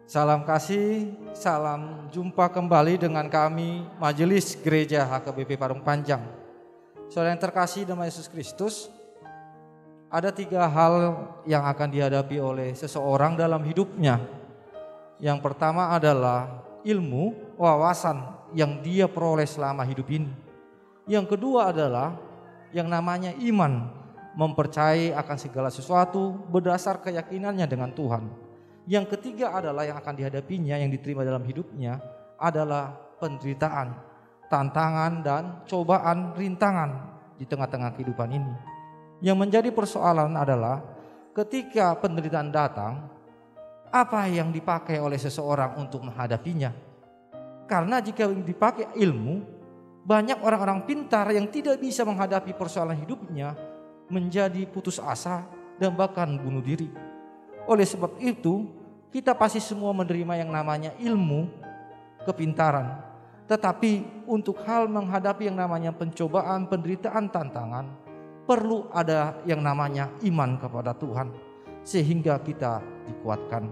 Salam kasih, salam jumpa kembali dengan kami Majelis Gereja HKBP Parung Panjang. Saudara yang terkasih dalam Yesus Kristus, ada 3 hal yang akan dihadapi oleh seseorang dalam hidupnya. Yang pertama adalah ilmu, wawasan yang dia peroleh selama hidup ini. Yang kedua adalah yang namanya iman, mempercayai akan segala sesuatu berdasar keyakinannya dengan Tuhan. Yang ketiga adalah yang akan dihadapinya, yang diterima dalam hidupnya adalah penderitaan, tantangan dan cobaan, rintangan di tengah-tengah kehidupan ini. Yang menjadi persoalan adalah ketika penderitaan datang, apa yang dipakai oleh seseorang untuk menghadapinya. Karena jika dipakai ilmu, banyak orang-orang pintar yang tidak bisa menghadapi persoalan hidupnya menjadi putus asa dan bahkan bunuh diri. Oleh sebab itu, kita pasti semua menerima yang namanya ilmu, kepintaran. Tetapi untuk hal menghadapi yang namanya pencobaan, penderitaan, tantangan, perlu ada yang namanya iman kepada Tuhan, sehingga kita dikuatkan.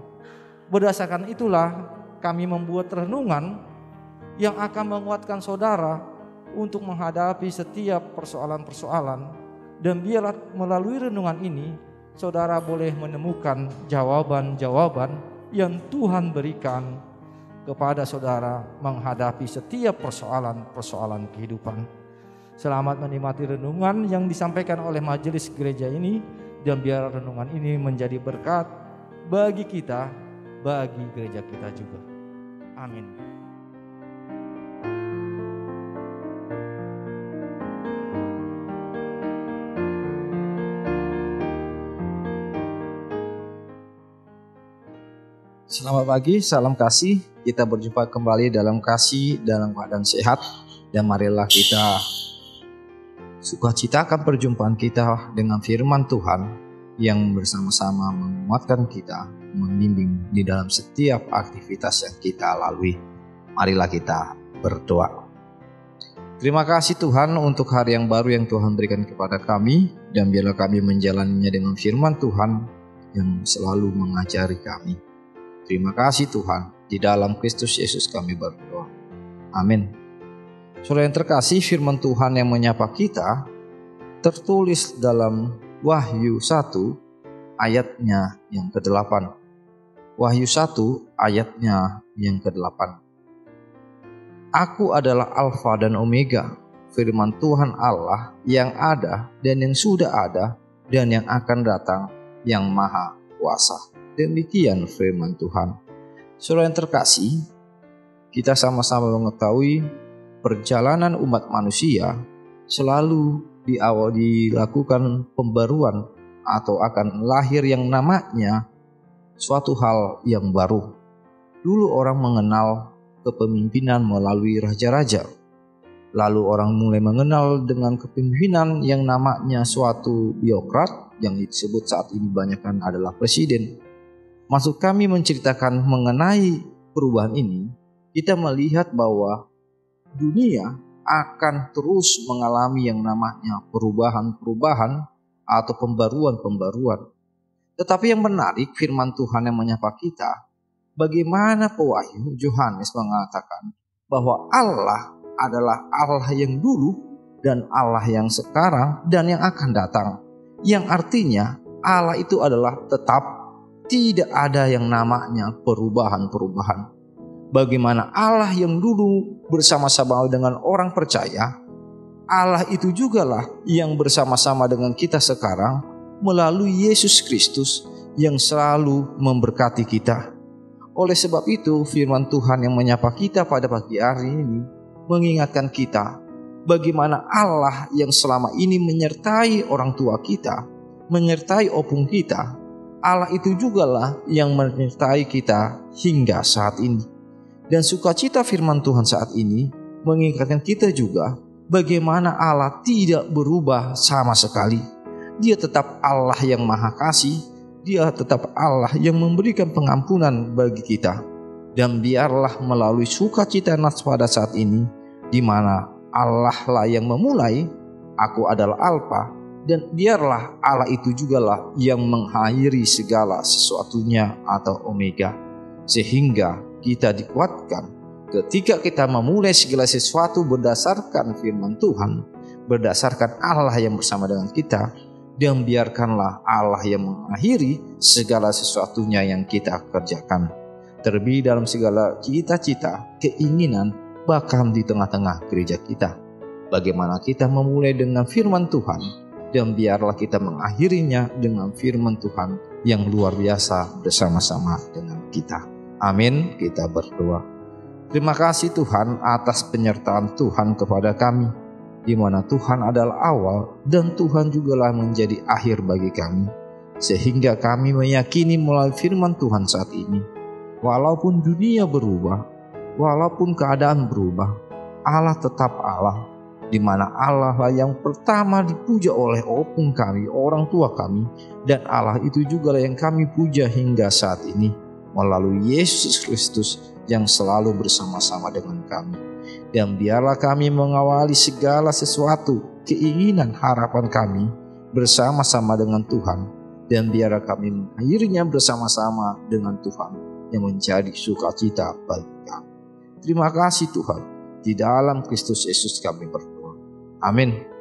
Berdasarkan itulah kami membuat renungan yang akan menguatkan saudara untuk menghadapi setiap persoalan-persoalan. Dan biarlah melalui renungan ini saudara boleh menemukan jawaban-jawaban yang Tuhan berikan kepada saudara menghadapi setiap persoalan-persoalan kehidupan. Selamat menikmati renungan yang disampaikan oleh majelis gereja ini, dan biar renungan ini menjadi berkat bagi kita, bagi gereja kita juga. Amin. Selamat pagi, salam kasih. Kita berjumpa kembali dalam kasih, dalam keadaan sehat. Dan marilah kita sukacitakan perjumpaan kita dengan firman Tuhan yang bersama-sama menguatkan kita, membimbing di dalam setiap aktivitas yang kita lalui. Marilah kita berdoa. Terima kasih Tuhan untuk hari yang baru yang Tuhan berikan kepada kami, dan biarlah kami menjalaninya dengan firman Tuhan yang selalu mengajari kami. Terima kasih Tuhan, di dalam Kristus Yesus kami berdoa. Amin. Saudara yang terkasih, firman Tuhan yang menyapa kita tertulis dalam Wahyu 1 ayatnya yang ke-8. Wahyu 1 ayatnya yang ke-8. Aku adalah Alfa dan Omega, firman Tuhan Allah yang ada dan yang sudah ada dan yang akan datang, yang maha kuasa. Demikian firman Tuhan. Saudara yang terkasih, kita sama-sama mengetahui perjalanan umat manusia selalu dilakukan pembaruan atau akan lahir yang namanya suatu hal yang baru. Dulu orang mengenal kepemimpinan melalui raja-raja. Lalu orang mulai mengenal dengan kepemimpinan yang namanya suatu birokrat, yang disebut saat ini banyakkan adalah presiden. Maksud kami menceritakan mengenai perubahan ini, kita melihat bahwa dunia akan terus mengalami yang namanya perubahan-perubahan atau pembaruan-pembaruan. Tetapi yang menarik, firman Tuhan yang menyapa kita, bagaimana pewahyu Yohanes mengatakan bahwa Allah adalah Allah yang dulu dan Allah yang sekarang dan yang akan datang. Yang artinya Allah itu adalah tetap, tidak ada yang namanya perubahan-perubahan. Bagaimana Allah yang dulu bersama-sama dengan orang percaya, Allah itu jugalah yang bersama-sama dengan kita sekarang melalui Yesus Kristus yang selalu memberkati kita. Oleh sebab itu, firman Tuhan yang menyapa kita pada pagi hari ini mengingatkan kita bagaimana Allah yang selama ini menyertai orang tua kita, menyertai opung kita, Allah itu jugalah yang menyertai kita hingga saat ini. Dan sukacita firman Tuhan saat ini mengingatkan kita juga bagaimana Allah tidak berubah sama sekali. Dia tetap Allah yang maha kasih, Dia tetap Allah yang memberikan pengampunan bagi kita. Dan biarlah melalui sukacita nas pada saat ini, di mana Allah lah yang memulai, aku adalah Alfa, dan biarlah Allah itu jugalah yang mengakhiri segala sesuatunya atau Omega. sehingga kita dikuatkan ketika kita memulai segala sesuatu berdasarkan firman Tuhan, berdasarkan Allah yang bersama dengan kita, dan biarkanlah Allah yang mengakhiri segala sesuatunya yang kita kerjakan. Terlebih dalam segala cita-cita, keinginan, bahkan di tengah-tengah gereja kita. Bagaimana kita memulai dengan firman Tuhan, dan biarlah kita mengakhirinya dengan firman Tuhan yang luar biasa bersama-sama dengan kita. Amin. Kita berdoa. Terima kasih Tuhan atas penyertaan Tuhan kepada kami, di mana Tuhan adalah awal dan Tuhan jugalah menjadi akhir bagi kami, sehingga kami meyakini melalui firman Tuhan saat ini, walaupun dunia berubah, walaupun keadaan berubah, Allah tetap Allah, di mana Allah lah yang pertama dipuja oleh opung kami, orang tua kami, dan Allah itu juga yang kami puja hingga saat ini melalui Yesus Kristus yang selalu bersama-sama dengan kami. Dan biarlah kami mengawali segala sesuatu, keinginan, harapan kami bersama-sama dengan Tuhan, dan biarlah kami mengakhirinya bersama-sama dengan Tuhan yang menjadi sukacita bagi kami. Terima kasih Tuhan, di dalam Kristus Yesus kami berdoa. Amin.